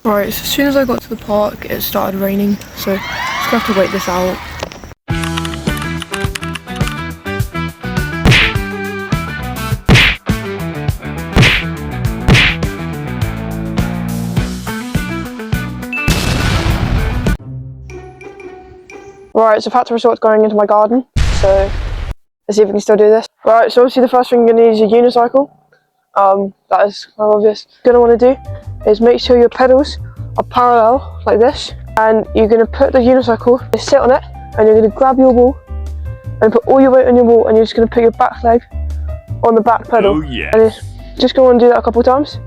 Right, so as soon as I got to the park, it started raining, so just gonna have to wait this out. Right, so factory resort's going into my garden, so let's see if we can still do this. Right, so obviously the first thing you're going to need is your unicycle. That is kind of obvious. What you're going to want to do is make sure your pedals are parallel, like this, and you're going to put the unicycle, sit on it, and you're going to grab your wall, and put all your weight on your wall, and you're just going to put your back leg on the back pedal. Oh, yes. And you're just going to want to do that a couple of times.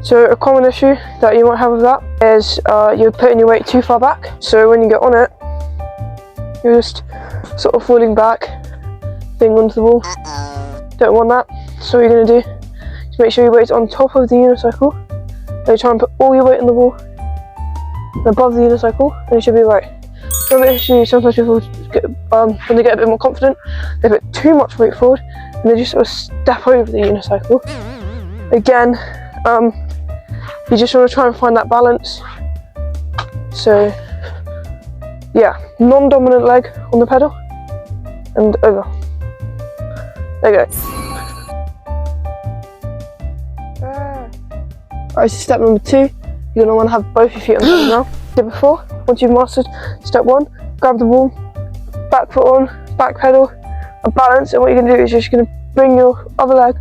So a common issue that you might have with that is you're putting your weight too far back. So when you get on it, you're just sort of falling back, thing onto the wall. Don't want that. So what you're going to do is make sure your weight's on top of the unicycle. And you try and put all your weight on the wall and above the unicycle, and you should be right. Another issue, sometimes people get, when they get a bit more confident, they put too much weight forward and they just sort of step over the unicycle. Again, you just want to try and find that balance. So yeah, non-dominant leg on the pedal and over. There you go. Alright, so step number 2, you're going to want to have both your feet on the pedal now. Did before, once you've mastered step 1, grab the wall, back foot on, back pedal, and balance. And what you're going to do is you're just going to bring your other leg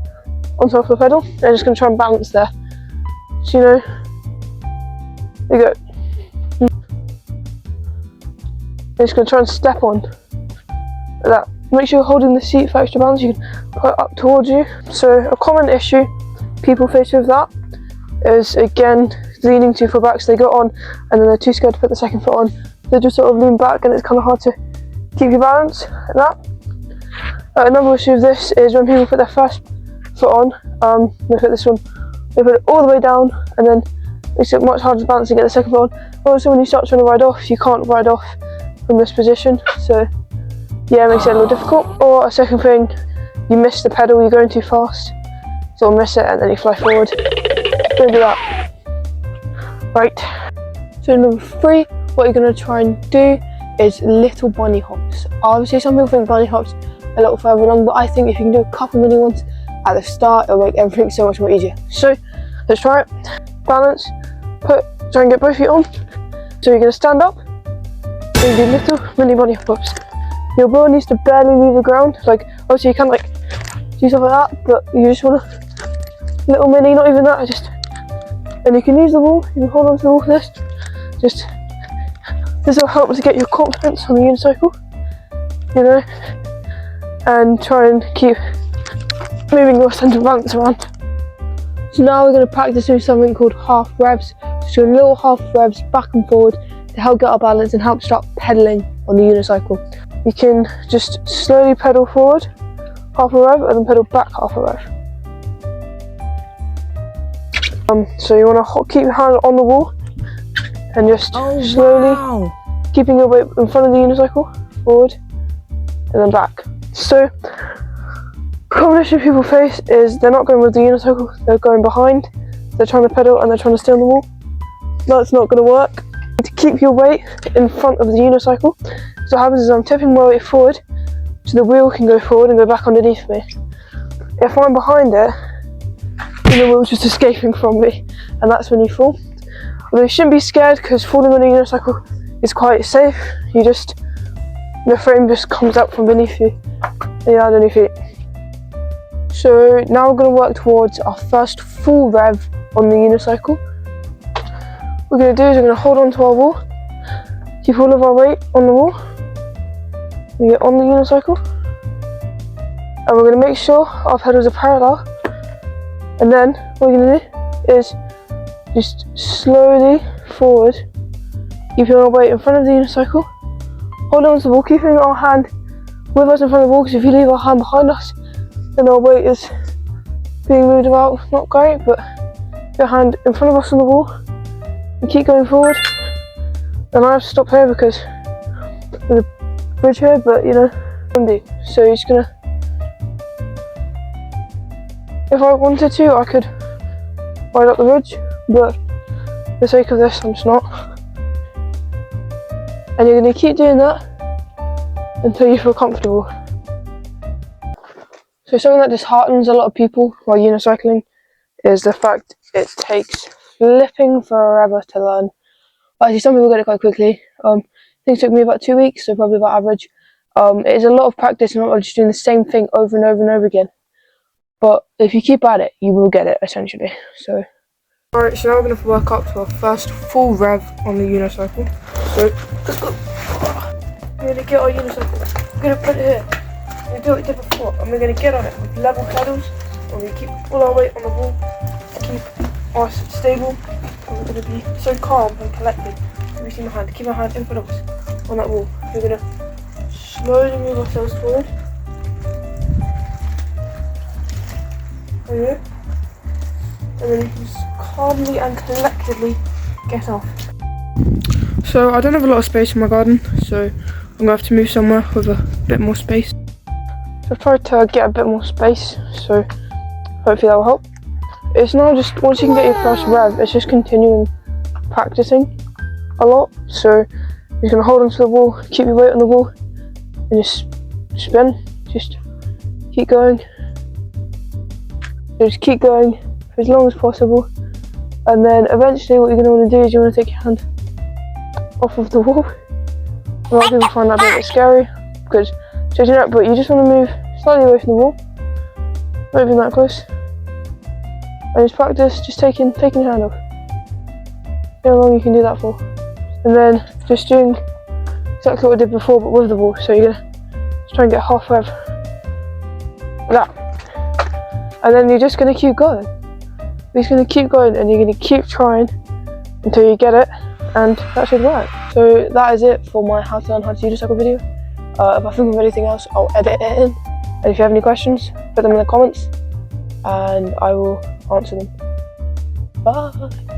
on top of the pedal, and you're just going to try and balance there. So, you know, there you go. You're just going to try and step on like that. Make sure you're holding the seat for extra balance. You can put it up towards you. So a common issue people face with that is, again, leaning too far back. So they go on and then they're too scared to put the second foot on. They just sort of lean back and it's kind of hard to keep your balance like that. Another issue of this is when people put their first foot on, they put this one, they put it all the way down, and then it's much harder to balance and get the second foot on. Also, when you start trying to ride off, you can't ride off from this position, so yeah, it makes it a little difficult. Or a second thing, you miss the pedal, you're going too fast, so you'll miss it and then you fly forward. Don't do that. Right, so number 3, what you're going to try and do is little bunny hops. Obviously some people think bunny hops a little further along, but I think if you can do a couple mini ones at the start, it'll make everything so much more easier. So let's try it. Balance, try and get both feet on. So you're going to stand up and do little mini bunny hops. Your ball needs to barely leave the ground. Like, obviously you can like do stuff like that, but you just want a little mini, not even that, just, and you can use the wall, you can hold on to the wall for this. This will help to get your confidence on the unicycle, you know, and try and keep moving your centre of balance around. So now we're going to practice doing something called half revs. So doing little half revs back and forward to help get our balance and help start pedalling on the unicycle. You can just slowly pedal forward half a rev and then pedal back half a rev. So you want to keep your hand on the wall and just slowly keeping your weight in front of the unicycle, forward and then back. So common issue people face is they're not going with the unicycle, they're going behind, they're trying to pedal and they're trying to stay on the wall. That's not going to work. You need to keep your weight in front of the unicycle. So what happens is I'm tipping my weight forward so the wheel can go forward and go back underneath me. If I'm behind it, then the wheel's just escaping from me, and that's when you fall. Although you shouldn't be scared because falling on a unicycle is quite safe. The frame just comes out from beneath you and you land on your feet. So now we're going to work towards our first full rev on the unicycle. What we're going to do is we're going to hold on to our wall, keep all of our weight on the wall, we get on the unicycle, and we're going to make sure our pedals are parallel. And then what we're going to do is just slowly forward, keeping our weight in front of the unicycle, hold on to the wall, keeping our hand with us in front of the wall, because if you leave our hand behind us, then our weight is being moved about, not great, but your hand in front of us on the wall, and keep going forward. And I have to stop here because there's a bridge here, but you know, so you're just gonna, if I wanted to, I could ride up the ridge, but for the sake of this, I'm just not. And you're going to keep doing that until you feel comfortable. So something that disheartens a lot of people while unicycling is the fact it takes flipping forever to learn. But actually, some people get it quite quickly. Things took me about 2 weeks, so probably about average. It is a lot of practice, and not just doing the same thing over and over and over again. But if you keep at it, you will get it, essentially. So, alright, so now we're going to work up to our first full rev on the unicycle. So, let's go. We're going to get our unicycle. We're going to put it here. We do what we did before, and we're going to get on it with level pedals, and we keep all our weight on the wall to keep us stable, and we're going to be so calm and collected. Let me see my hand, keep my hand in front of us on that wall. We're going to slowly move ourselves forward, and then you can just calmly and collectedly get off. So I don't have a lot of space in my garden, so I'm going to have to move somewhere with a bit more space. So I've tried to get a bit more space, so hopefully that will help. It's now just, once you can get your first rev, it's just continuing practicing a lot. So you're going to hold onto the wall, keep your weight on the wall, and just spin. Just keep going. So just keep going for as long as possible. And then eventually what you're going to want to do is you want to take your hand off of the wall. A lot of people find that a bit scary, because changing out, but you just want to move slightly away from the wall, not even that close, and just practice just taking your hand off. See how long you can do that for, and then just doing exactly what I did before, but with the wall. So you're gonna just try and get half rev, like that, and then you're just gonna keep going. You're just gonna keep going, and you're gonna keep trying until you get it, and that should work. So that is it for my how to learn how to unicycle video. If I think of anything else, I'll edit it in. And if you have any questions, put them in the comments and I will answer them. Bye!